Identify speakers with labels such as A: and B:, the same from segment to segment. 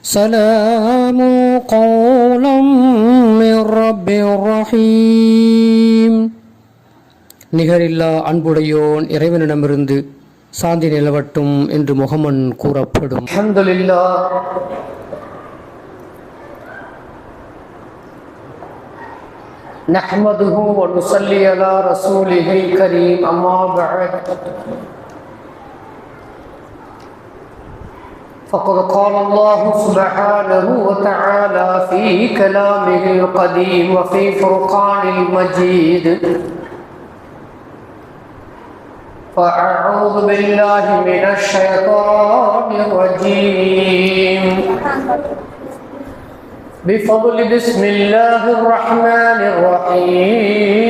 A: سلام قولا من رب رحيم. நிகரில்லா அன்புடையோன் இறைவனிடமிருந்து சாந்தி நிலவட்டும் என்று முகமன் கூறப்படும்.
B: அல்ஹம்துலில்லாஹ் நஹ்மதுஹு வ நுஸல்லி அலா ரசூலிஹில் கரீம். அம்மா பஅத். فقد قال الله سبحانه وتعالى في كلامه القديم وفي فرقان المجيد: فأعوذ بالله من الشيطان الرجيم. بفضل بسم الله الرحمن الرحيم.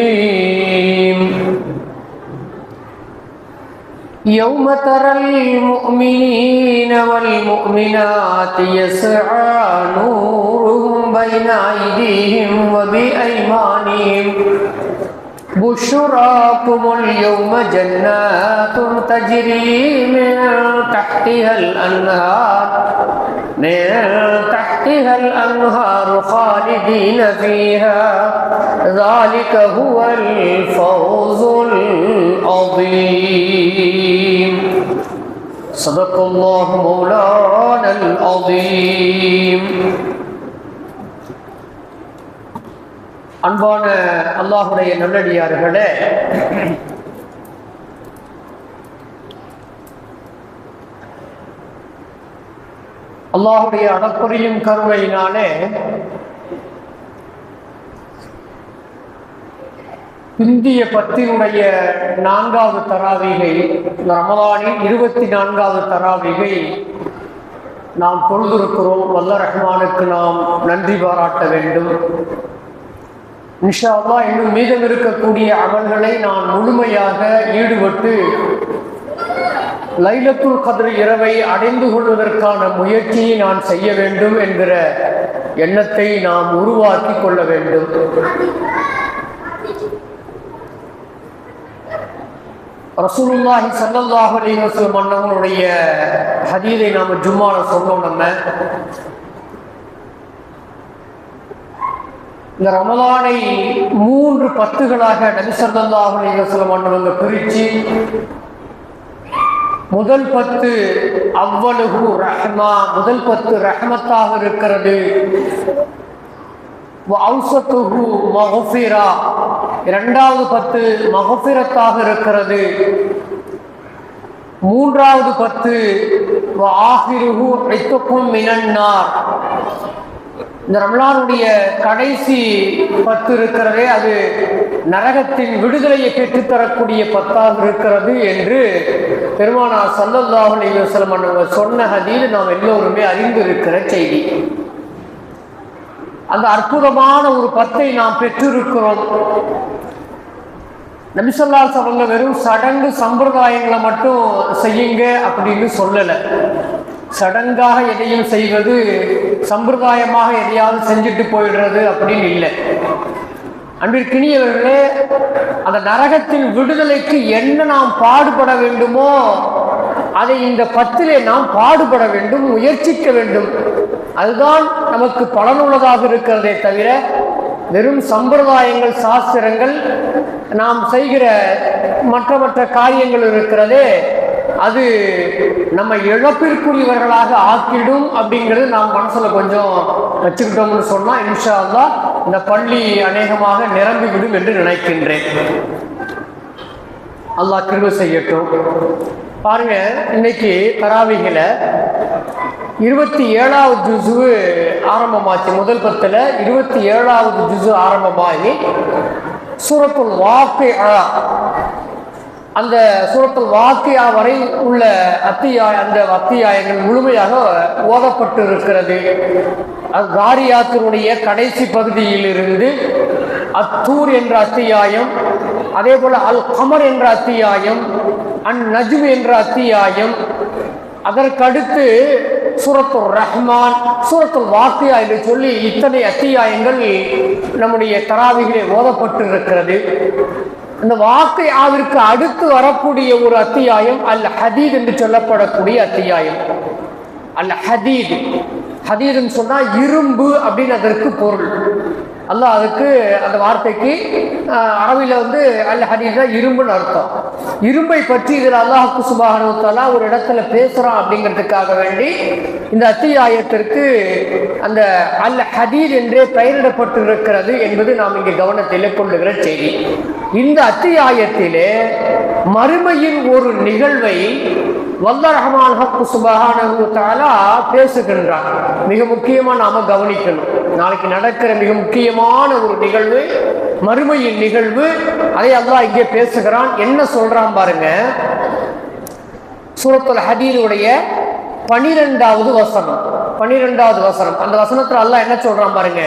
B: يوم ترى المؤمنين والمؤمنات يسعى نورهم بين أيديهم وبأيمانهم: بشراكم اليوم جنات تجري من تحتها الأنهار خالدين فيها، ذلك هو الفوز العظيم. صدق الله مولانا العظيم. அன்பான அல்லாஹுடைய நல்லடியார்களே, அல்லாஹுடைய அடக்குறையும் கருணையினாலே இந்திய பத்தினுடைய 4வது தராவீகை, ரமலானின் 24வது தராவீகை நாம் தொழுதிருக்கிறோம். வல்ல ரஹ்மானுக்கு நாம் நன்றி பாராட்ட வேண்டும். இன்ஷா அல்லாஹ் இன்னும் மீதம் இருக்கக்கூடிய அமல்களை நான் முழுமையாக ஈடுபட்டு லைலத்துல் கத்ர் இரவை அடைந்து கொள்வதற்கான முயற்சியை நான் செய்ய வேண்டும் என்கிற எண்ணத்தை நாம் உருவாக்கி கொள்ள வேண்டும். ரசூலுல்லாஹி ஸல்லல்லாஹு அலைஹி வஸல்லம் அன்னவருடைய ஹதீஸை நாம ஜும்மால சொன்னோம். நம்ம இந்த ரமலானை 3 பத்துகளாக நபி ஸல்லல்லாஹு அலைஹி வஸல்லம் அன்னவங்க பிரிச்சு, முதல் 10 அவ்வலுஹு ரஹ்மா, முதல் 10 ரஹ்மத்தாக இருக்கிறது. வஅவ்ஸத்துஹு மக்ஃபிரா, இரண்டாவது 10 மக்ஃபிரத்தாக இருக்கிறது. மூன்றாவது 10 வஆஹிருஹு இத்கும் மினன் நார், இந்த ரமலானுடைய கடைசி 10 இருக்கிறதே அது நரகத்தின் விடுதலையை பெற்றுத்தரக்கூடிய 10ஆக இருக்கிறது என்று பெருமானார் ஸல்லல்லாஹு அலைஹி வஸல்லம் அவங்க சொன்ன ஹதீஸ் நாம் எல்லோருமே அறிந்து இருக்கிற செய்தி. அந்த அற்புதமான ஒரு 10ஐ நாம் பெற்றிருக்கிறோம். நபி ஸல்லல்லாஹு அலைஹி வஸல்லம் அவங்க வெறும் சடங்கு சம்பிரதாயங்களை மட்டும் செய்யுங்க அப்படின்னு சொல்லலை. சடங்காக எதையும் செய்வது, சம்பிரதாயமாக எதையாவது செஞ்சுட்டு போயிடுறது அப்படின்னு இல்லை. அன்பிற்கினியவர்களே, அந்த நரகத்தின் விடுதலைக்கு என்ன நாம் பாடுபட வேண்டுமோ அதை இந்த 10லே நாம் பாடுபட வேண்டும், முயற்சிக்க வேண்டும். அதுதான் நமக்கு பலனுள்ளதாக இருக்கிறதே தவிர வெறும் சம்பிரதாயங்கள், சாஸ்திரங்கள், நாம் செய்கிற மற்ற காரியங்கள் இருக்கிறதே அது நம்ம இழப்பிற்குரியவர்களாக ஆக்கிடும் அப்படிங்கிறது நாம் மனசுல கொஞ்சம் வச்சுக்கிட்டோம்னு சொன்னா இன்ஷா அல்லாஹ் இந்த பள்ளி அநேகமாக நிரம்பிவிடும் என்று நினைக்கின்றேன். அல்லாஹ் கிருபை செய்யட்டும். பாருங்க, இன்னைக்கு தராவீஹ்ல 27வது ஜுஸு ஆரம்பமாச்சு. முதல் 10ல 27வது ஜுஸு ஆரம்பமாகி சூரத்துல் வாக்கிஆ, அந்த சூரத்துல் வாக்கிஆ வரை உள்ள அந்த அத்தியாயங்கள் முழுமையாக ஓதப்பட்டு இருக்கிறது. காரியாத்தினுடைய கடைசி பகுதியிலிருந்து அத்தூர் என்ற அத்தியாயம், அதே போல அல் கமர் என்ற அத்தியாயம், அன் நஜ்ம் என்ற அத்தியாயம், அதற்கடுத்து சூரத்துர் ரஹ்மான், சூரத்துல் வாக்கியா என்று சொல்லி இத்தனை அத்தியாயங்கள் நம்முடைய தராவீஹிலே ஓதப்பட்டு இருக்கிறது. அந்த வாக்கியாவிற்கு அடுத்து வரக்கூடிய ஒரு அத்தியாயம் அல் ஹதீத் என்று சொல்லப்படக்கூடிய அத்தியாயம். அல் ஹதீத் ஹதீதுன்னு சொன்னா இரும்பு அப்படின்னு அதற்கு பொருள். அல்லாஹ் அதுக்கு அந்த வார்த்தைக்கு அரபியில் வந்து அல் ஹதீத் இரும்புன்னு அர்த்தம். இரும்பை பற்றி இதில் அல்லாஹ் சுப்ஹானஹு வ தஆலா ஒரு இடத்துல பேசுறான் அப்படிங்கிறதுக்காக வேண்டி இந்த அத்தியாயத்திற்கு அந்த அல் ஹதீத் என்றே பெயரிடப்பட்டிருக்கிறது என்பது நாம் இங்கே கவனத்தில் கொள்ளுகிற செய்தி. இந்த அத்தியாயத்திலே மறுமையின் ஒரு நிகழ்வை வல்லாஹ் ரஹ்மான் ஹக் சுப்ஹானஹு வ தஆலா பேசுகின்றார். மிக முக்கியமாக நாம கவனிக்கணும். நாளைக்கு நடக்கிற மிக முக்கியமான ஒரு நிகழ்வு மறுமையின் நிகழ்வு. அதை அல்லாஹ் இங்கே பேசுகிறான். என்ன சொல்றான் பாருங்க. சூரத்துல் ஹதீதுடைய 12வது வசனம். 12வது வசனம். அந்த வசனத்துல அல்லாஹ் என்ன சொல்றான் பாருங்க.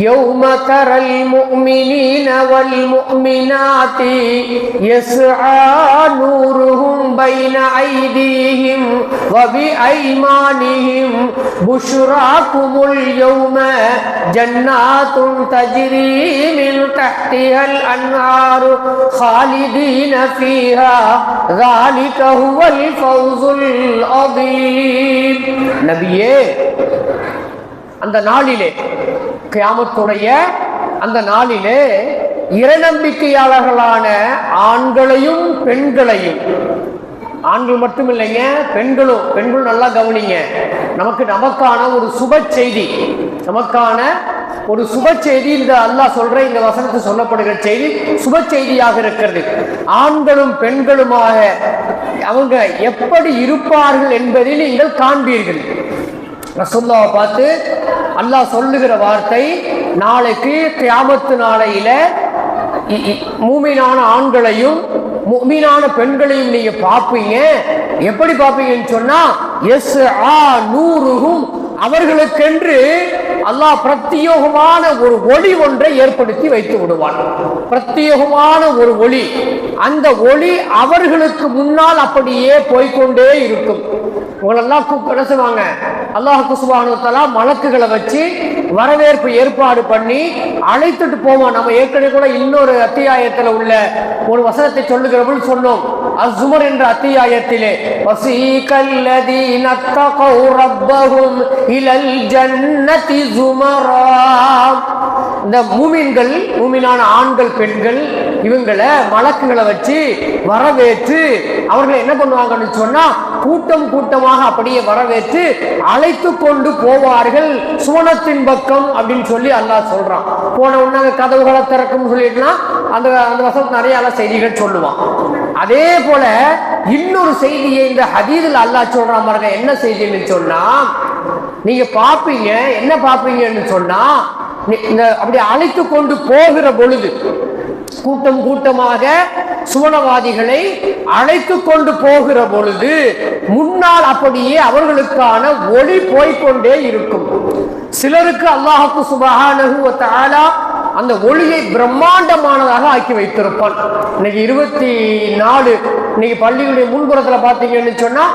B: யௌம தரல் முஃமினீன வல் முஃமினாத்தி யஸ்ஆ நூருஹும் பைன ஐதீஹிம் வ பி ஐமானிஹிம் புஷ்ராகுமுல் யௌம ஜன்னாத்துன் தஜ்ரி மின் தஹ்திஹல் அன்ஹாரு காலிதீன ஃபீஹா ذلك هو الفوز العظيم. நபியே, அந்த நாளிலே, கியாமத்துடைய அந்த நாளிலே இறைநம்பிக்கையாளர்களான ஆண்களையும் பெண்களையும், ஆண்கள் மட்டும் இல்லைங்க, பெண்களும் நல்லா கவனிங்க. நமக்கான ஒரு சுப செய்தி, நமக்கான ஒரு சுப செய்தி இந்த அல்லாஹ் சொல்ற இந்த வசனத்தில் சொல்லப்படுகிற செய்தி சுப செய்தியாக இருக்கிறது. ஆண்களும் பெண்களுமாக அவங்க எப்படி இருப்பார்கள் என்பதை நீங்கள் காண்பீர்கள். ரசூலுல்லாஹ் பார்த்து அல்லாஹ் சொல்லுகிற வார்த்தை, நாளைக்கு கியாமத்து நாளையில மூமினான ஆண்களையும் மூமினான பெண்களையும் நீங்க பார்ப்பீங்க. எப்படி பார்ப்பீங்கன்னு சொன்னா யஸ்ஆ நூருஹும், அவர்களுக்கென்று அல்லாஹ் பிரத்யேகமான ஒரு ஒளி ஒன்றை ஏற்படுத்தி வைத்து விடுவான். பிரத்யேகமான ஒரு ஒளி. அந்த ஒளி அவர்களுக்கு முன்னால் அப்படியே போய்கொண்டே இருக்கும். உங்களெல்லாம் என்ன செய்வாங்க, அல்லாஹ் சுப்ஹானஹு வ தஆலா மலக்குகளை வச்சு வரவேற்பு ஏற்பாடு பண்ணி அழைத்துட்டு போவான். நம்ம ஏற்கனவே கூட இன்னொரு அத்தியாயத்தில் உள்ள ஒரு வசனத்தை சொல்லுகிறபோது சொன்னோம். அஸ்-ஸுமர் என்ற அத்தியாயத்திலே வஸீகல்லதீன தகௌ ரப்பஹும் இலல் ஜன்னதி ஸுமரா, இந்த மூமின்கள், மூமினான ஆண்கள் பெண்கள் இவங்களை மலக்குகளை வச்சு வரவேற்று அவர்களை என்ன பண்ணுவாங்கன்னு சொன்னா கூட்டம் கூட்டமாக அப்படியே வரவேற்று அழைத்து கொண்டு போவார்கள் சுவனத்தின் பக்கம் அப்படின்னு சொல்லி அல்லாஹ் சொல்றான். போன உடனே கதவுகளை திறக்கும் சொல்லிட்டுனா அந்த வசனத்து நிறைய செய்திகள் சொல்லுவான். அதே போல இன்னொரு செய்தியை இந்த ஹதீதுல அல்லாஹ் சொல்றான் பாருங்க. என்ன செய்தின்னு சொன்னா, நீங்க பாப்பீங்க, என்ன பாப்பீங்கன்னு சொன்னா, இந்த அப்படி அழைத்து கொண்டு போகிற பொழுது கூட்டம் கூட்டமாக சுவனவாதிகளை அழைத்து கொண்டு போகிற பொழுது முன்னால் அப்படியே அவர்களுக்கான ஒளி போய்கொண்டே இருக்கும். சிலருக்கு அல்லாஹ் சுப்ஹானஹு வ தஆலா அந்த ஒளியை பிரம்மாண்டமானதாக ஆக்கி வைத்திருப்பான். இன்னைக்கு 24 இன்னைக்கு பள்ளிகளுடைய முன்புறத்தில் பார்த்தீங்கன்னு சொன்னா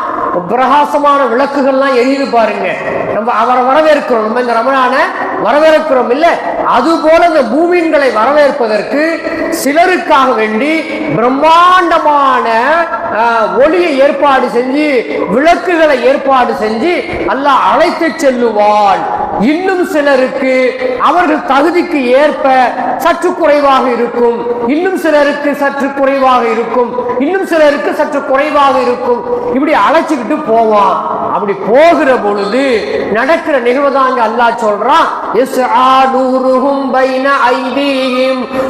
B: பிரகாசமான விளக்குகள்லாம் எரியுது பாருங்க. நம்ம அவரை வரவேற்கிறோம், நம்ம இந்த ரமலான வரவேற்கிறோம் இல்ல, அது போல இந்த மூமின்களை வரவேற்பதற்கு சிலருக்காக வேண்டி பிரம்மாண்டமான ஒளியை ஏற்பாடு செஞ்சு விளக்குகளை ஏற்பாடு செஞ்சு அல்லாஹ் அழைத்து செல்லுவான். இன்னும் சிலருக்கு அவர்கள் தகுதிக்கு ஏற்ப சற்று குறைவாக இருக்கும், இன்னும் சிலருக்கு சற்று குறைவாக இருக்கும், இன்னும் சிலருக்கு சற்று குறைவாக இருக்கும். இப்படி அழைச்சிக்கிட்டு போவான். அப்படி போகிற பொழுது நடக்கிற நிகழ்வுதாங்க அல்லாஹ் சொல்றான்.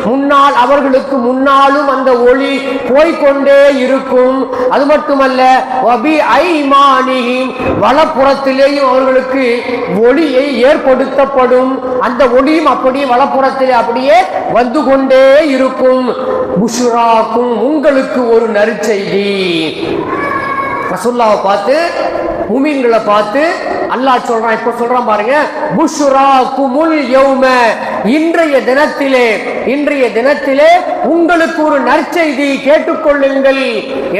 B: முன்னால் அவர்களுக்கு முன்னாலும் அந்த ஒளி போய்கொண்டே இருக்கும். அது மட்டுமல்ல வலப்புறத்திலேயும் அவர்களுக்கு ஒளியை ஏற்படுத்தப்படும். அந்த ஒளியும் அப்படியே வலப்புறத்திலே அப்படியே வந்து கொண்டே இருக்கும். புஷ்ராக்கும், உங்களுக்கு ஒரு நற்செய்தி. ரசூலுல்லாஹ் பார்த்து மூமின்களை பார்த்து அல்லாஹ் சொல்றான். இப்ப சொல்றான் பாருங்க, புஷ்ராக்குமுல் யௌம, இன்றைய தினத்திலே உங்களுக்கு ஒரு நற்செய்தி கேட்டுக்கொள்ளுங்கள்.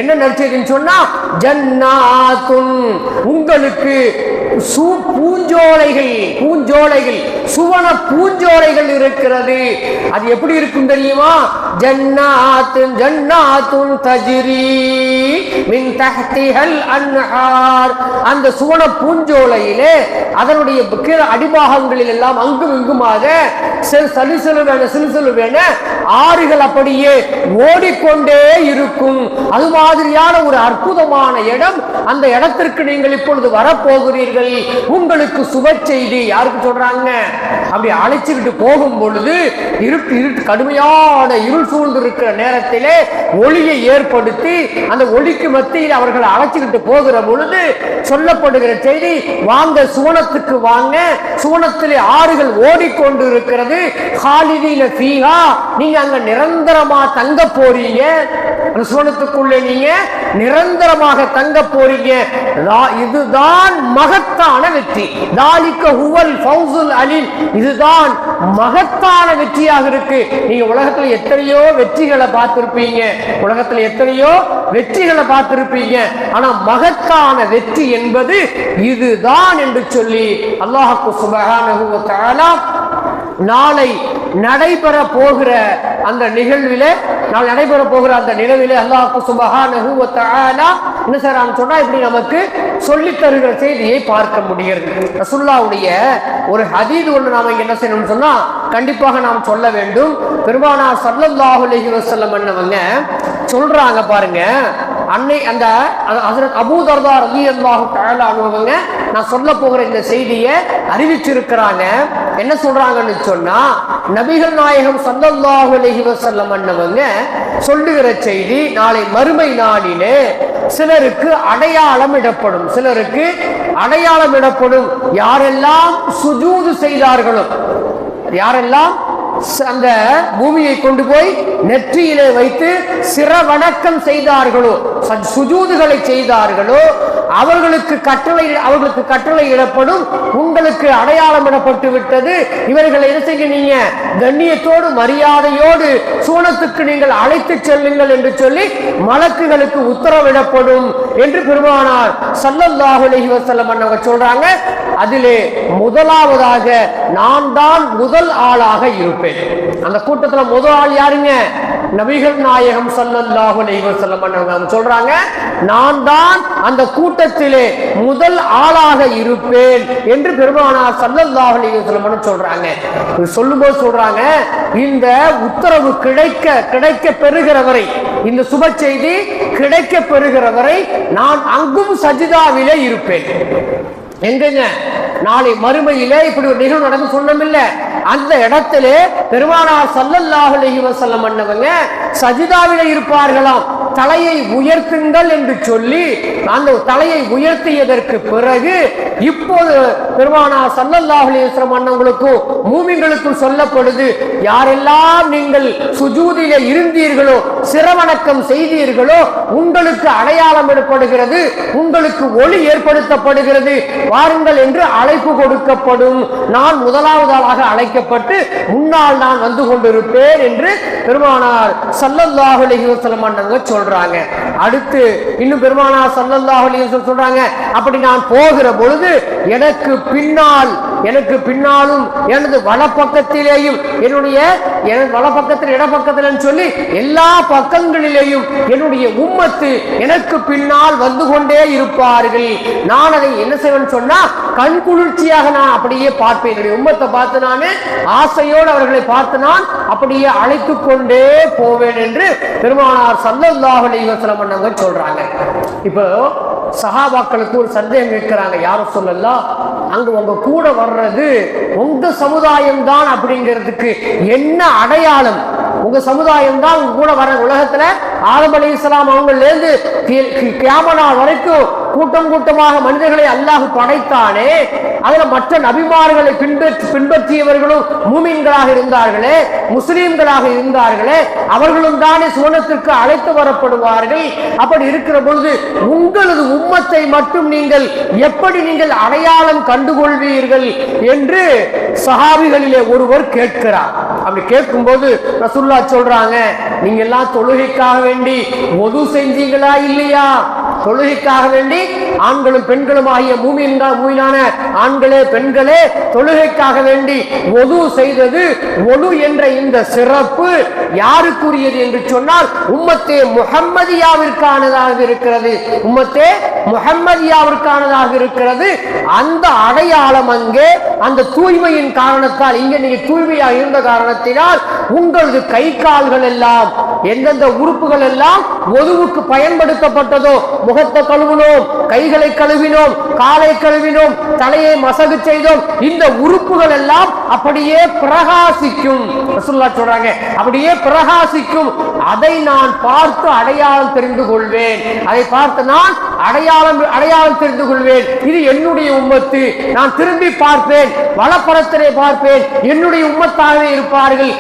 B: என்ன நற்செய்தின்னு சொன்னா, ஜன்னாத்துன், உங்களுக்கு பூஞ்சோலைகள் சுவன பூஞ்சோலைகள் இருக்கிறது. அது எப்படி இருக்கும் தெரியுமா? ஜன்னாத்துன் தஜ்ரி மின் தஹ்திஹல் அன்ஹார். அந்த சுவன பூஞ்சோலையிலே அதனுடைய அடிபாகங்களில் எல்லாம் அங்கும் இங்குமாக சிலுசிலுவென ஆறுகள் அப்படியே ஓடிக்கொண்டே இருக்கும். அது மாதிரியான ஒரு அற்புதமான இடம். அந்த இடத்திற்கு நீங்கள் இப்பொழுது வரப்போகிறீர்கள். உங்களுக்கு சுப செய்தி. யாருக்கு சொல்றாங்க? அப்படி அழைச்சிக்கிட்டு போகும் பொழுது இருட்டு கடுமையான இருள் சூழ்ந்து இருக்கிற நேரத்திலே ஒளியை ஏற்படுத்தி அந்த ஒளிக்கு மத்தியில் அவர்களை அழைச்சிக்கிட்டு போகிற பொழுது சொல்லப்படுகிற செய்தி, வாங்க சுவனத்துக்கு வாங்க, சுவனத்திலே ஆறுகள் ஓடிக்கொண்டு இருக்கிறது. ஹாலிதீன ஃபீஹா, நீங்க அங்க நிரந்தரமா தங்க போறீங்க. அந்த சுவனத்துக்குள்ளே நீங்க நிரந்தரமாக தங்க போறீங்க. இதுதான் மகத்தான வெற்றி. தாலிக ஹுவல் ஃபௌசுல் அலீம். இதுதான் மகத்தான வெற்றியாக இருக்கு. நீங்க உலகத்துல எத்தனையோ வெற்றிகளை பார்த்திருப்பீங்க, உலகத்துல எத்தனையோ வெற்றிகளை பார்த்திருப்பீங்க. ஆனா மகத்தான வெற்றி என்பது இதுதான் என்று சொல்லி அல்லாஹ் சுப்ஹானஹு வ தஆலா நாளை நடைபெற போகிற அந்த நிகழ்விலே அல்லாஹ் சுப்ஹானஹு வ தஆலா என்ன செய்றான்னு சொன்னா இப்படி நமக்கு சொல்லி தருகிற செய்தியை பார்க்க முடிகிறது. ரசூலுல்லாஹ்வுடைய ஒரு ஹதீஸ் ஒன்று நாம என்ன செய்யணும்னு சொன்னா கண்டிப்பாக நாம் சொல்ல வேண்டும். பெருமானார் ஸல்லல்லாஹு அலைஹி வஸல்லம் அன்னவங்க சொல்றாங்க பாருங்க. அன்னை அந்த ஹஜ்ரத் அபூ தர்தா ரலியல்லாஹு தஆலா அன்ஹுவங்க நான் சொல்ல போகிற இந்த செய்தியை அறிவிச்சிருக்கிறாங்க. என்ன சொல்றாங்கன்னு சொன்னா, நபிகள் நாயகம் ஸல்லல்லாஹு அலைஹி வஸல்லம் அன்னவங்க சொல்லுகிற செய்தி, நாளை மறுமை நாளிலே சிலருக்கு அடையாளம் இடப்படும். யாரெல்லாம் சுஜூது செய்தார்களோ, யாரெல்லாம் அந்த பூமியை கொண்டு போய் நெற்றியிலே வைத்து சிர வணக்கம் செய்தார்களோ, சுஜூதுகளை செய்தார்களோ, அவர்களுக்கு கட்டளை இடப்படும். உங்களுக்கு அடையாளம் இடப்பட்டு விட்டது. இவர்களை என்ன செய்ய, கண்ணியத்தோடு மரியாதையோடு சூனத்துக்கு நீங்கள் அழைத்து செல்லுங்கள் என்று சொல்லி மலக்குகளுக்கு உத்தரவிடப்படும் என்று பெருமானார் ஸல்லல்லாஹு அலைஹி வஸல்லம் அவங்க சொல்றாங்க. அதிலே முதலாவதாக நான் தான் முதல் ஆளாக இருப்பேன். அந்த கூட்டத்தில் முதல் ஆள் யாருங்க? நபிகள் நாயகம் ஸல்லல்லாஹு அலைஹி வஸல்லம் அவங்க சொல்றாங்க, நான் தான் அந்த கூட்டத்திலே முதல் ஆளாக இருப்பேன் என்று பெருமானார் ஸல்லல்லாஹு அலைஹி வஸல்லம் சொல்றாங்க. சொல்லும்போது சொல்றாங்க, இந்த உத்தரவு கிடைக்க பெறுகிற வரை, இந்த சுப செய்தி கிடைக்க பெறுகிற வரை நான் அங்கும் சஜிதாவிலே இருப்பேன். எங்கங்க? நாளை மறுமையிலே இப்படி ஒரு நிகழ்வு நடந்து சொன்னமில்ல, அந்த இடத்திலே பெருமானார் ஸல்லல்லாஹு அலைஹி வஸல்லம் அன்னவங்க சஜிதாவிலே இருப்பார்களாம். தலையை உயர்த்துங்கள் என்று சொல்லி அந்த தலையை உயர்த்தியதற்கு பிறகு இப்போது பெருமானார் ஸல்லல்லாஹு அலைஹி வஸல்லம் அன்னவங்களுக்கும் மூமின்களுக்கும் சொல்லப்படுது, யாரெல்லாம் நீங்கள் சுஜூதிலே இருந்தீர்களோ, சிரவணக்கம் செய்தீர்களோ, உங்களுக்கு அடையாளம் ஏற்படுகிறது, உங்களுக்கு ஒளி ஏற்படுத்தப்படுகிறது, வாருங்கள் என்று அழைப்பு கொடுக்கப்படும். நான் முதலாவது ஆளாக அழைக்கப்பட்டு முன்னால் நான் வந்து கொண்டிருப்பேன் என்று பெருமானார் ஸல்லல்லாஹு அலைஹி வஸல்லம் அன்னவங்க சொல்றாங்க. அடுத்து இன்னும் பெருமானார் ஸல்லல்லாஹு அலைஹி வஸல்லம் சொல்றாங்க, அப்படி நான் போகிற பொழுது எனக்கு பின்னாலும் எனது வலப்பக்கத்திலேயும் எனது வலப்பக்கத்தில் இடப்பக்கத்தில் சொல்லி எல்லா பக்கங்களிலேயும் என்னுடைய உம்மத்து எனக்கு பின்னால் வந்து கொண்டே இருப்பார்கள். நான் அதை என்ன செய்வேன் சொன்னா கண் குளிர்ச்சியாக நான் அப்படியே பார்ப்பேன். என்னுடைய உம்மத்தை பார்த்து நான் ஆசையோடு அவர்களை பார்த்து நான் அப்படியே அழைத்து கொண்டே போவேன் என்று பெருமானார் ஸல்லல்லாஹு அலைஹி வஸல்லம் அவங்க சொல்றாங்க. இப்போ சஹாபாக்களுக்கு ஒரு சந்தேகம் கேட்கிறாங்க, யாரும் சொல்லலாம், அங்க உங்க கூட வர்றது உங்க சமுதாயம் தான் அப்படிங்கிறதுக்கு என்ன அடையாளம்? உங்க சமுதாயம் தான் உங்க கூட வர. உலகத்துல ஆதம் அலைஹிஸ்ஸலாம் அவங்கள்ல இருந்து கியாமத் நாள் வரைக்கும் கூட்டமாக மனிதர்களை அல்லாஹ் படைத்தானே, அதுல மற்ற நபிமார்களை பின்பற்றியவர்களும் மூமின்களாக இருந்தார்களே, முஸ்லீம்களாக இருந்தார்களே, அவர்களும் தானே சுவனத்திற்கு அழைத்து வரப்படுவார்கள். அப்படி இருக்கிற பொழுது உங்களது உம்மத்தை மட்டும் நீங்கள் எப்படி அடையாளம் கண்டுகொள்வீர்கள் என்று சஹாபிகளிலே ஒருவர் கேட்கிறார். அப்படி கேட்கும்போது ரசூலுல்லாஹ் சொல்றாங்க, நீங்க எல்லாம் தொழுகைக்காக வேண்டி ஒது செஞ்சீங்களா இல்லையா? தொழுகைக்காக வேண்டி ஆண்களும் பெண்களும் ஆகிய மூமினான ஆண்களே பெண்களே தொழுகைக்காக வேண்டி ஒது செய்தது. ஒது என்ற இந்த சிறப்பு யாருக்குரியது என்று சொன்னால் உம்மத்தே முஹம்மதியாவிற்கானதாக இருக்கிறது. உம்மத்தே முஹம்மதியாவிற்கானதாக இருக்கிறது. அந்த அடையாளம் அங்கே அந்த தூய்மையின் காரணத்தால், இங்கே நீங்க தூய்மையாக இருந்த காரணத்தினால் உங்களது கை கால்கள் எல்லாம் எந்தெந்த உறுப்புகள் எல்லாம் ஒதுவுக்கு பயன்படுத்தப்பட்டதோ, முகத்தை கழுவினோம், கைகளை கழுவினோம், காலை கழுவினோம், தலையை மசகு செய்தோம், இந்த உறுப்புகள் எல்லாம் அப்படியே பிரகாசிக்கும். ரசூலுல்லாஹ் சொல்றாங்க, அப்படியே பிரகாசிக்கும். அதை நான் பார்த்து அடையாளம் தெரிந்து கொள்வேன். அதை பார்த்து நான் அடையாளம் தெரிந்து கொள்வேன். இது என்னுடைய உம்மத்து. நான் திரும்பி பார்ப்பேன், வலப்புறத்திலே பார்ப்பேன், என்னுடைய உம்மத்தாகவே இருப்பார்கள்.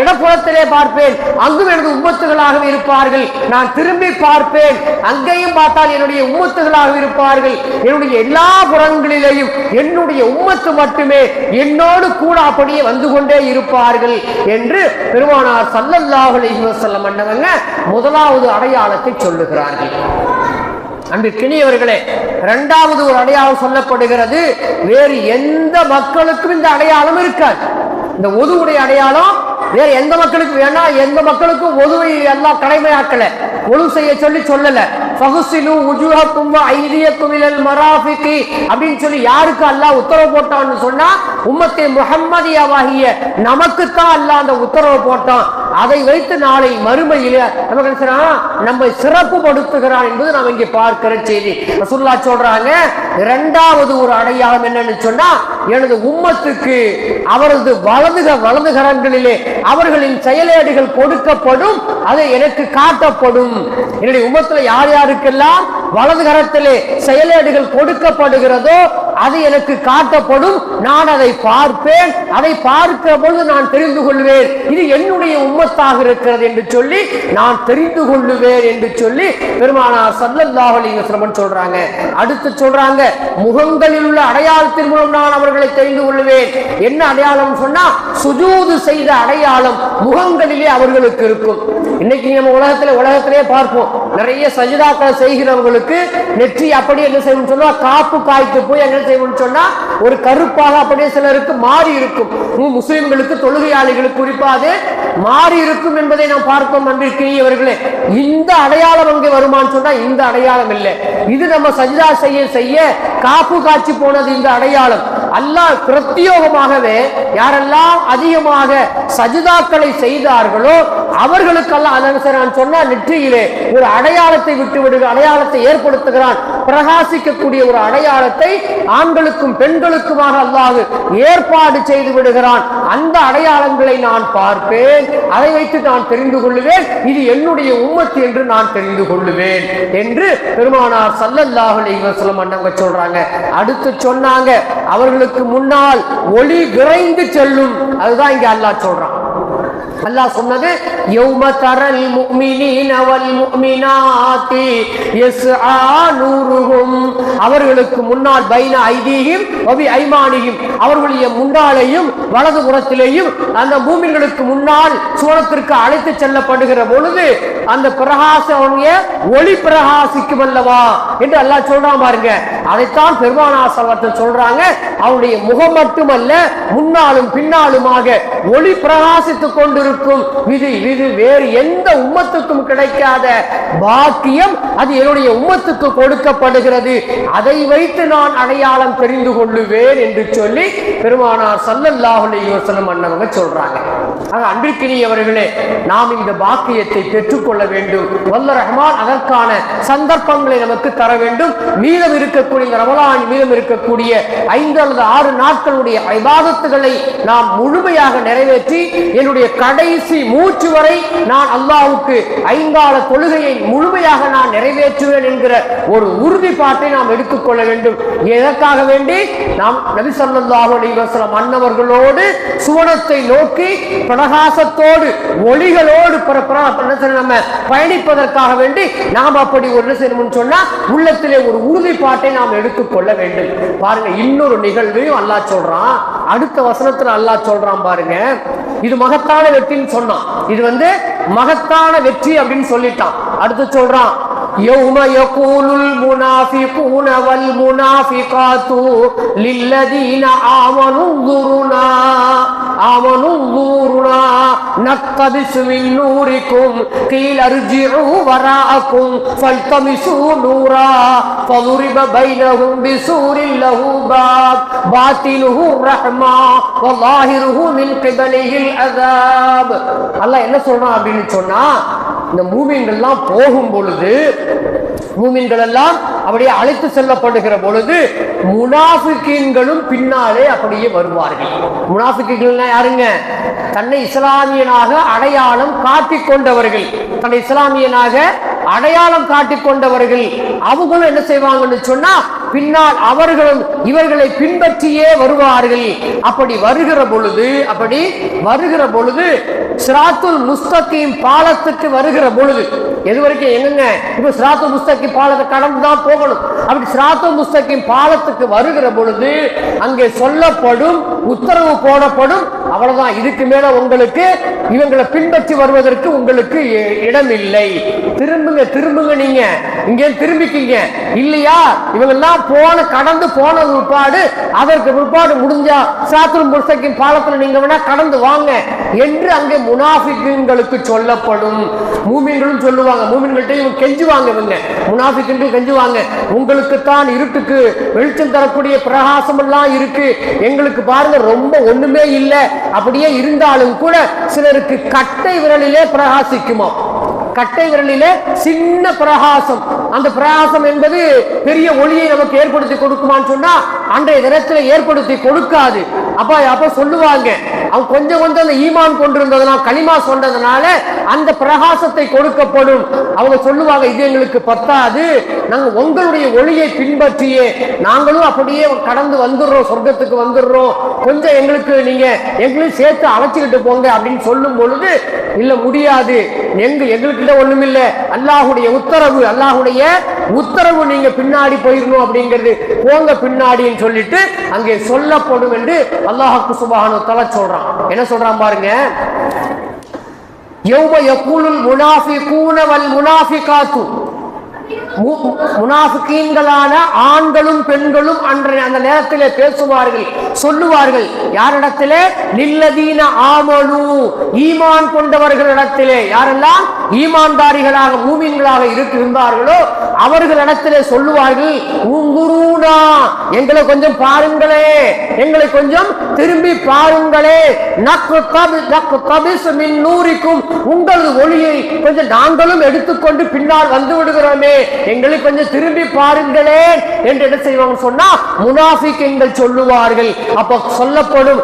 B: இடப்புறத்திலே பார்ப்பேன், அங்கும் எனது உம்மத்துகளாகவே இருப்பார்கள். நான் திரும்பி பார்ப்பேன், அங்கேயும் பார்த்தால் என்னுடைய உம்மத்துகளாக இருப்பார்கள். என்னுடைய எல்லா புறங்களிலேயும் என்னுடைய உம்மத்து மட்டுமே என்னோடு கூட அப்படியே வந்து கொண்டே இருப்பார்கள் என்று பெருமானார் ஸல்லல்லாஹு அலைஹி வஸல்லம் அன்னவங்க முதலாவது அடையாளத்தை சொல்லுகிறார்கள். அன்பிற்கினியவர்களே, இரண்டாவது ஒரு அடையாளம் சொல்லப்படுகிறது. வேறு எந்த மக்களுக்கும் இந்த அடையாளம் இருக்காது. இந்த ஒதுவுடைய அடையாளம் வேற எந்த மக்களுக்கு வேணா, எந்த மக்களுக்கும் ஒதுவை எல்லாம் கடமையாக்கல, ஒழு செய்ய சொல்லல. ஃபகுஸிலு உஜூஹக்கும் வ ஐதியக்கும் இலல் மராஃபிகி அப்படின்னு சொல்லி யாருக்கு அல்லாஹ் உத்தரவு போட்டான்னு சொன்னா உம்மத்தே முஹம்மதியாவாகிய நமக்கு தான் அல்லாஹ் அந்த உத்தரவு போட்டான். அதை வைத்து நாளை மறுமையில நமக்கு நம்ம சிறப்பு படுத்துகிறான் என்பது நாம் இங்கே பார்க்கிற செய்தி. ரசூலுல்லாஹ் சொல்றாங்க, இரண்டாவது ஒரு அடையாளம் என்னன்னு சொன்னா, எனது உம்மத்துக்கு அவரது வலது கரங்களிலே அவர்களின் செயலேடுகள் கொடுக்கப்படும், அது எனக்கு காட்டப்படும். என்னுடைய உம்மத்துல யார் யாருக்கெல்லாம் வலது கரத்திலே செயலேடுகள் கொடுக்கப்படுகிறதோ அது எனக்கு காட்டப்படும். நான் அதை பார்ப்பேன், அதை பார்க்கிற பொழுது நான் தெரிந்து கொள்வேன் இது என்னுடைய உம்மத்தாக இருக்கிறது என்று சொல்லி நான் தெரிந்து கொள்ளுவேன் என்று சொல்லி பெருமானார் ஸல்லல்லாஹு அலைஹி வஸல்லம் சொல்றாங்க. அடுத்து சொல்றாங்க, முகங்களில் உள்ள அடையாளத்தின் மூலம் நான் அவர்களை தெரிந்து கொள்வேன். என்ன அடையாளம் சொன்னா, சுஜூது செய்த அடையாளம் முகங்களிலே அவர்களுக்கு இருக்கும். இன்னைக்கு நம்ம உலகத்திலே பார்ப்போம், நிறைய சஜிதாக்களை செய்கிறவங்களுக்கு நெற்றி அப்படியே என்ன செய்யணும் சொன்னா காப்பு காய்த்து போய் என்ன செய்யணும் சொன்னா ஒரு கருப்பாக அப்படியே சிலருக்கு மாறி இருக்கும். முஸ்லிம்களுக்கு தொழுகையாளிகளுக்கு குறிப்பாக மாறி இருக்கும் என்பதை நாம் பார்த்தோம். அன்பிற்கினியவர்களே, இந்த அடையாளம் அங்கே வருமானு சொன்னா இந்த அடையாளம் இல்லை. இது நம்ம சஜிதா செய்ய காப்பு காய்ச்சி போனது இந்த அடையாளம். அல்லாஹ் பிரத்யோகமாகவே யாரெல்லாம் அதிகமாக சஜிதாக்களை செய்தார்களோ அவர்களுக்கெல்லாம் அதான் சொன்னா நெற்றியிலே ஒரு அடையாளத்தை அடையாளத்தை ஏற்படுத்துகிறான். பிரகாசிக்கக்கூடிய ஒரு அடையாளத்தை ஆண்களுக்கும் பெண்களுக்குமாக அல்லாஹ் ஏற்பாடு செய்து விடுகிறான். அந்த அடையாளங்களை நான் பார்ப்பேன், அதை வைத்து நான் தெரிந்து கொள்ளுவேன் இது என்னுடைய உம்மத்து என்று நான் தெரிந்து கொள்ளுவேன் என்று பெருமானார் ஸல்லல்லாஹு அலைஹி வஸல்லம் அன்னவங்க சொல்றாங்க. அடுத்து சொன்னாங்க, அவர்களுக்கு முன்னால் ஒளி விரைந்து செல்லும். அதுதான் இங்க அல்லாஹ் சொல்றான். அல்லாஹ் சொன்னது, யௌம தரல் முஃமினீன வல் முஃமினாத்தி யஸ்ஆ நூருஹும், அவர்களுக்கு முன்னால் பைன ஐதீஹிம் வ பி ஐமானிஹிம், அவர்களுடைய முன்னாலேயும் வலது புறத்திலேயும் அந்த மூமின்களுக்கு முன்னால் சுவனத்திற்கு அழைத்து செல்லப்படுகிற பொழுது அந்த பிரகாசம் ஒளி பிரகாசிக்கும் அல்லவா என்று அல்லாஹ் சொல்றான் பாருங்க. அதைத்தான் பெருமானார் ஸல்லல்லாஹு சொல்றாங்க, அவருடைய முகம் மட்டுமல்ல முன்னாலும் பின்னாலுமாக ஒளி பிரகாசித்துக் கொண்டிருக்கும். இது வேறு எந்த உம்மத்துக்கும் கிடைக்காத பாக்கியம், அது என்னுடைய உம்மத்துக்கு கொடுக்கப்படுகிறது. அதை வைத்து நான் அடையாளம் தெரிந்து கொள்ளுவேன் என்று சொல்லி பெருமானார் ஸல்லல்லாஹு அலைஹி வஸல்லம் அன்னவங்க சொல்றாங்க. அன்பிற்கினியவர்களே, நாம் இந்த பாக்கியத்தை பெற்றுக்கொள்ள வேண்டும். வல்ல ரஹ்மான் அதற்கான சந்தர்ப்பங்களை நமக்கு தர வேண்டும். மீதம் இருக்கக்கூடிய ரமலான் மீதம் இருக்கக்கூடிய 5 அல்லது 6 நாட்களுடைய இபாதத்துகளை நாம் முழுமையாக நிறைவேற்றி என்னுடைய கடைசி மூச்சு வரை நான் அல்லாஹ்வுக்கு 5 கால தொழுகையை முழுமையாக நான் நிறைவேற்றுவேன் என்கிற ஒரு உறுதிப்பாட்டை நாம் எடுத்துக்கொள்ள வேண்டும். எதற்காக வேண்டி? நாம் நபி ஸல்லல்லாஹு அலைஹி வஸல்லம் அன்னவர்களோடு சுவனத்தை நோக்கி பிரகாசத்தோடு ஒளிகளோடு நம்ம பயணிப்பதற்காக வேண்டி நாம் அப்படி ஒரு செய்யணும்னு சொன்னா உள்ளத்திலே ஒரு உறுதிப்பாட்டை நாம் எடுத்துக்கொள்ள வேண்டும். பாருங்க, இன்னொரு நிகழ்வையும் அல்லாஹ் சொல்றான். அடுத்த வசனத்துல அல்லாஹ் சொல்றான் பாருங்க, இது மகத்தான வெற்றின்னு சொன்னான். இது மகத்தான வெற்றி அப்படின்னு சொல்லிட்டான். அடுத்து சொல்றான், يوم يقول المنافقون والمنافقات للذين آمنوا انظرونا نقتبس من نوركم قيل ارجعوا وراءكم فالتمسوا نورا فضرب بينهم بسور له باب باطنه الرحمة وظاهره من قبله العذاب. அல்லாஹ் என்ன சொல்றான் அப்படின்னு சொன்னா, இந்த மூமின்கள் எல்லாம் போகும் பொழுது, மூமின்கள் எல்லாம் அப்படியே அழைத்து செல்லப்படுகிற பொழுது முனாஃபிகீன்களும் பின்னாலே அப்படியே வருவார்கள். முனாஃபிகீன்கள் யாருங்க? தன்னை இஸ்லாமியனாக அடையாளம் காட்டிக் கொண்டவர்கள், தன்னை இஸ்லாமியனாக அடையாளம் காட்டிக் கொண்டவர்கள். அவங்களும் என்ன செய்வாங்கன்னு சொன்னா, பின்னால் அவர்களும் இவர்களை பின்பற்றியே வருவார்கள். அப்படி வருகிற பொழுது சிராத்துல் முஸ்தகீம் பாலத்துக்கு வருகிற பொழுது, எது வரைக்கும் என்னங்க, இப்ப சிராத்துல் முஸ்தகீம் பாலத்தை கடந்து தான் போகணும். அப்படி சிராத்துல் முஸ்தகீம் பாலத்துக்கு வருகிற பொழுது அங்கே சொல்லப்படும், உத்தரவு போடப்படும், அவ்வளவுதான், இதுக்கு மேல உங்களுக்கு இவங்களை பின்பற்றி வருவதற்கு உங்களுக்கு இடம் இல்லை, திரும்புங்க, நீங்க இங்கே திரும்பிக்கீங்க இல்லையா, இவங்கெல்லாம் கடந்து போன பிற்பாடு, அதற்கு பிற்பாடு முடிஞ்சா சிராத்துல் முஸ்தகீம் பாலத்தில் நீங்க வேணா கடந்து வாங்க என்று அங்கே முனாஃபிக்குகளுக்கு சொல்லப்படும். மூமின்களும் சொல்லுவாங்க, மூமின்கள்ட்ட இவங்க கெஞ்சுவாங்க, இவங்க முனாஃபிக்குகள் கெஞ்சுவாங்க, உங்களுக்கு தான் இருட்டுக்கு வெளிச்சம் தரக்கூடிய பிரகாசம் எல்லாம் இருக்கு, எங்களுக்கு பாருங்க ரொம்ப ஒண்ணுமே இல்லை, அப்படியே இருந்தாலும் கூட சிலருக்கு கட்டை விரலிலே பிரகாசிக்குமா, கட்டை விரலிலே சின்ன பிரகாசம், அந்த பிரகாசம் என்பது பெரிய ஒளியை நமக்கு ஏற்படுத்தி கொடுக்குமான்னு சொன்னா அன்றைய தினத்தில் ஏற்படுத்தி கொடுக்காது. அப்ப சொல்லுவாங்க, அவங்க கொஞ்சம் அந்த ஈமான் கொண்டிருந்ததுனால, களிமா சொன்னதுனால அந்த பிரகாசத்தை கொடுக்கப்படும். அவங்க சொல்லுவாங்க, இது எங்களுக்கு பத்தாது, நாங்க உங்களுடைய ஒளியை பின்பற்றியே நாங்களும் அப்படியே கடந்து வந்துடுறோம், சொர்க்கத்துக்கு வந்துடுறோம், கொஞ்சம் எங்களுக்கு நீங்க எங்களையும் சேர்த்து அழைச்சிக்கிட்டு போங்க அப்படின்னு சொல்லும் பொழுது, இல்ல முடியாது, எங்களுக்கு ஒண்ணும் இல்லை, அல்லாஹுடைய உத்தரவு நீங்க பின்னாடி போயிடணும் அப்படிங்கிறது, போங்க பின்னாடின்னு சொல்லிட்டு அங்கே சொல்லப்படும் என்று அல்லாஹ் சுப்ஹானஹு வ தஆலா சொல்றான். என்ன சொல்றான் பாருங்க, யௌம யகூலுல் முனாஃபிகூன வல் முனாஃபிகாத்து, முனாஃபிகீன்களான ஆண்களும் பெண்களும் அந்த நேரத்திலே பேசுவார்கள், சொல்லுவார்கள். யாரிடத்திலே? லில்லதீன ஆமனு, ஈமான் கொண்டவர்களிடத்திலே, யாரெல்லாம் ஈமான்தாரிகளாக மூமின்களாக இருந்தார்களோ அவர்களிடத்திலே சொல்லுவார்கள், உங்குரூனா, எங்களை கொஞ்சம் பாருங்களே, எங்களை கொஞ்சம் திரும்பி பாருங்களே, நக்தபிஸ் மின் நூரிக்கும், உங்களது ஒளியை கொஞ்சம் நாங்களும் எடுத்துக்கொண்டு பின்னால் வந்து விடுகிறோமே, எங்களை கொஞ்சம் திரும்பி பாருங்களே என்று என்ன செய்வாங்க சொன்னா முனாஃபிகீன்கள் சொல்லுவார்கள். அப்ப சொல்லப்படும்,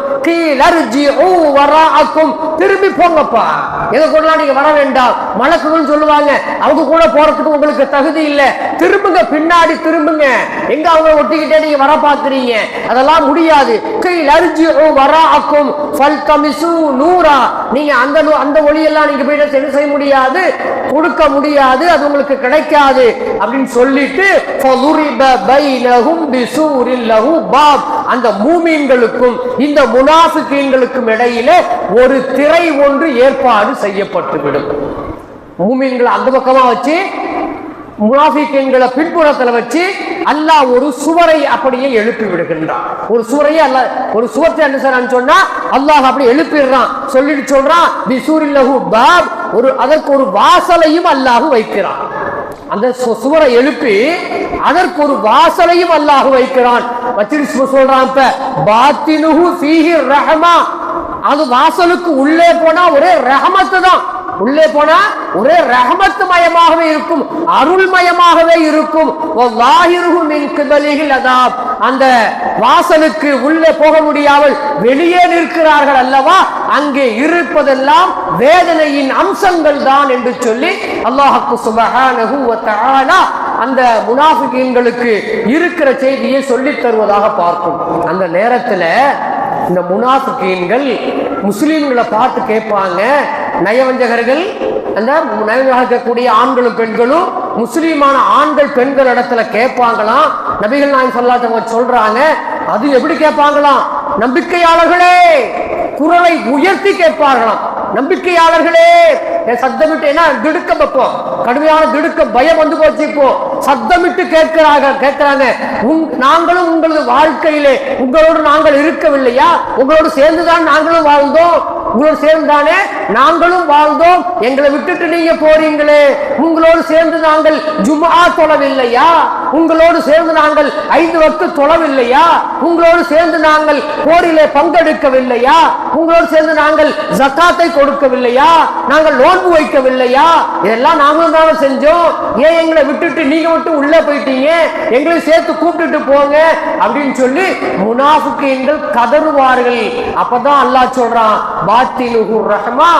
B: திரும்பி போங்கப்பா, எதை கூட நீங்க வர வேண்டாம். மலக்குகள் சொல்லுவாங்க, அவங்க கூட போறதுக்கு உங்களுக்கு தகுதி இல்லை, திரும்புங்க, பின்னாடி திரும்புங்க, எங்க அவங்க ஒட்டிக்கிட்டே நீங்க வர பாக்குறீங்க, அதெல்லாம் முடியாது. நீங்க அந்த ஒளியெல்லாம் நீங்க போயிட்டு என்ன செய்ய முடியாது, கொடுக்க முடியாது, அது உங்களுக்கு கிடைக்காது அப்படின்னு சொல்லிட்டு அந்த மூமின்களுக்கும் இந்த முனாஃபிகீன்களுக்கும் இடையிலே ஒரு திரை ஒன்று ஏற்பாடு செய்யப்பட்டுவிடும். மூமின்களை அந்த பக்கமா வச்சு, முனாஃபிகீன்களை பின்புறத்துல வச்சு அல்லாஹ் ஒரு சுவரை அப்படியே எழுப்பி விடுகின்றான். ஒரு சுவரையே அல்லாஹ், ஒரு சுவத்தை என்ன செய்றான்னு சொன்னா அல்லாஹ் அப்படி எழுப்பிடுறான். சொல்லிட்டு சொல்றான், பிசூரில்லஹு பாப், அதற்கு ஒரு வாசலையும் அல்லாஹ் வைக்கிறான். அந்த சுவரை எழுப்பி அதற்கு ஒரு வாசலையும் அல்லாஹ் வைக்கிறான். வச்சிட்டு சொல்றான், இப்ப பாத்தினுஹு ஃபீஹி ரஹ்மா, அது வாசலுக்கு உள்ளே போனா ஒரே ரஹமத்து தான், உள்ளே போனா ஒரே ரஹமத்து மயமாகவே இருக்கும், அருள்மயமாகவே இருக்கும். அந்த வாசலுக்கு உள்ளே போக முடியாமல் வெளியே நிற்கிறார்கள் அல்லவா, அங்கே இருப்பதெல்லாம் வேதனையின் அம்சங்கள் தான் என்று சொல்லி அல்லாஹ் சுப்ஹானஹு வ தஆலா அந்த முனாஃபிகீன்களுக்கு இருக்கிற செய்தியை சொல்லித் தருவதாக பார்க்கும். அந்த நேரத்தில் இந்த முனாஃபிகீன்கள் முஸ்லிம்களை பார்த்து கேட்பாங்க, நயவஞ்சகர்கள், அந்த நயவஞ்சகக்கூடிய ஆண்களும் பெண்களும் முஸ்லிமான ஆண்கள் பெண்கள் இடத்துல கேட்பாங்களாம். நபிகள் நாயகம் ஸல்லல்லாஹு அலைஹி வஸல்லம் சொல்றாங்க, அது எப்படி கேட்பாங்களாம், நம்பிக்கையாளர்களே, குரலை உயர்த்தி கேட்பார்களாம், நம்பிக்கையாளர்களே சத்தமிட்டு திடுக்கம் வைப்போம், கடுமையான திடுக்கம், பயம் வந்து போச்சு. இப்போ சத்தமிட்டு கேட்கிறாங்க, நாங்களும் உங்களது வாழ்க்கையிலே உங்களோடு நாங்கள் இருக்கவில்லையா? உங்களோடு சேர்ந்துதான் நாங்களும் வாழ்ந்தோம், உங்களோடு சேர்ந்தானே நாங்களும் வாழ்ந்தோம், எங்களை விட்டுட்டு நீங்க போறீங்களே, உங்களோடு சேர்ந்து நாங்கள் ஜும்ஆ தொழவில்லையா? உங்களோடு சேர்ந்து நாங்கள் 5 வக்து தொழவில்லையா? உங்களோடு சேர்ந்து நாங்கள் போரிலே பங்கெடுக்கவில்லையா? உங்களோடு சேர்ந்து நாங்கள் ஜகாத்தை கொடுக்கவில்லையா? நாங்கள் நோன்பு வைக்கவில்லையா? இதெல்லாம் நாங்களும் தானே செஞ்சோம், ஏன் எங்களை விட்டுட்டு நீங்க மட்டும் உள்ள போயிட்டீங்க? எங்களை சேர்த்து கூப்பிட்டுட்டு போங்க அப்படின்னு சொல்லி முனாஃபிகீன்கள் கதறுவார்கள். அப்பதான் அல்லாஹ் சொல்றான், பாத்தினுஹு ரஹ்மா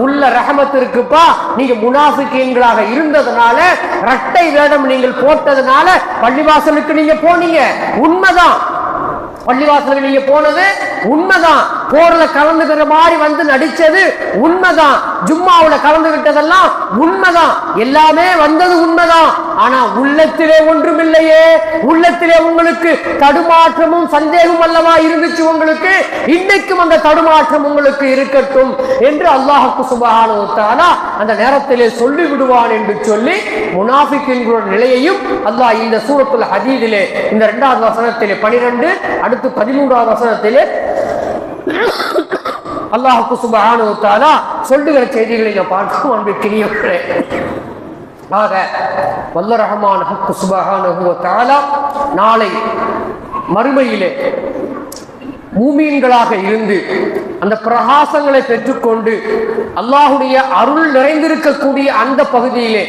B: உள்ள ரஹமத் இருக்குப்பா. நீங்க முனாஃபிகீன்களாக இருந்ததுனால, இரட்டை வேடம் நீங்கள் போட்டதுனால பள்ளிவாசலுக்கு நீங்க போனீங்க, உண்மைதான். பள்ளிவாசலுக்கு நீங்க போனது உண்மைதான், போர்ல கலந்துக்கிற மாதிரி வந்து நடிச்சது உண்மைதான், ஜும்மாவுல கலந்து விட்டதெல்லாம் உண்மைதான், எல்லாமே வந்தது உண்மைதான். ஆனா உள்ளத்திலே ஒன்றுமில்லையே, உள்ளத்திலே உங்களுக்கு தடுமாற்றமும் சந்தேகம் அல்லவா இருந்துச்சு உங்களுக்கு, இன்னைக்கும் அந்த தடுமாற்றம் உங்களுக்கு இருக்கட்டும் என்று அல்லாஹ் சுப்ஹானஹு வ தஆலா அந்த நேரத்திலே சொல்லி விடுவான் என்று சொல்லி முனாஃபிகீன்களுடைய நிலையையும் அல்லாஹ் இந்த சூரத்துல் ஹதீதிலே இந்த 2வது வசனத்திலே 12 அடுத்து 13வது வசனத்திலே அல்லாஹ் சுப்ஹானஹு வ தஆலா சொல்லுகிற செய்திகளை நாம் பார்க்கிறோம். அன்பிற்கினியவர்களே, ஆக வல்ல ரஹ்மான் சுப்ஹானஹு வ தஆலா நாளை மறுமையிலே மூமீன்களாக இருந்து அந்த பிரகாசங்களை பெற்றுக்கொண்டு அல்லாஹுடைய அருள் நிறைந்திருக்கக்கூடிய அந்த பகுதியிலே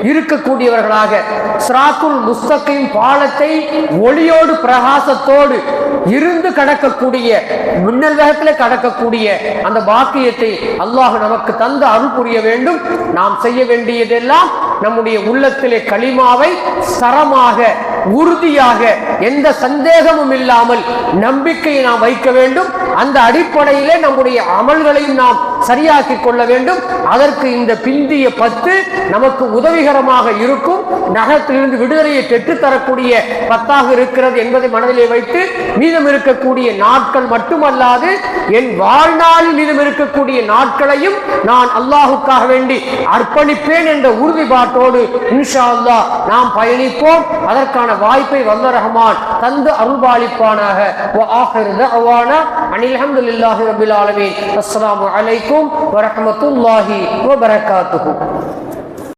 B: இருக்கக்கூடியவர்களாக சிராத்துல் முஸ்தகீம் பாலத்தை ஒளியோடு பிரகாசத்தோடு இருந்து கடக்கக்கூடிய, மின்னல் வேகத்தில் கடக்கக்கூடிய அந்த பாக்கியத்தை அல்லாஹ் நமக்கு தந்து அருள் புரிய வேண்டும். நாம் செய்ய வேண்டியதெல்லாம் நம்முடைய உள்ளத்திலே கலிமாவை சரமாக உறுதியாக எந்த சந்தேகமும் இல்லாமல் நம்பிக்கையை நாம் வைக்க வேண்டும். அந்த அடிப்படையிலே நம்முடைய அமல்களையும் நாம் சரியாக்கி கொள்ள வேண்டும். அதற்கு இந்த பிந்திய 10 நமக்கு உதவிகரமாக இருக்கும், நகரத்திலிருந்து விடுதலையை பெற்றுத்தரக்கூடிய 10ஆக இருக்கிறது என்பதை மனதிலே வைத்து மீதம் இருக்கக்கூடிய நாட்கள் மட்டுமல்லாது என் வாழ்நாளில் மீதம் இருக்கக்கூடிய நாட்களையும் நான் அல்லாஹுக்காக வேண்டி அர்ப்பணிப்பேன் என்ற உறுதிப்பாட்டோடு இன்ஷா அல்லாஹ் நாம் பயணிப்போம். அதற்கான வாய்ப்பை வல்ல ரஹ்மான் தந்து அருள்பாலிப்பானாக. வ ஆகிரு தஅவானா அனில் ஹம்துலில்லாஹி ரப்பில் ஆலமீன். அஸ்ஸலாமு அலைக்கும் வ ரஹ்மத்துல்லாஹி வ பரகாத்துஹு.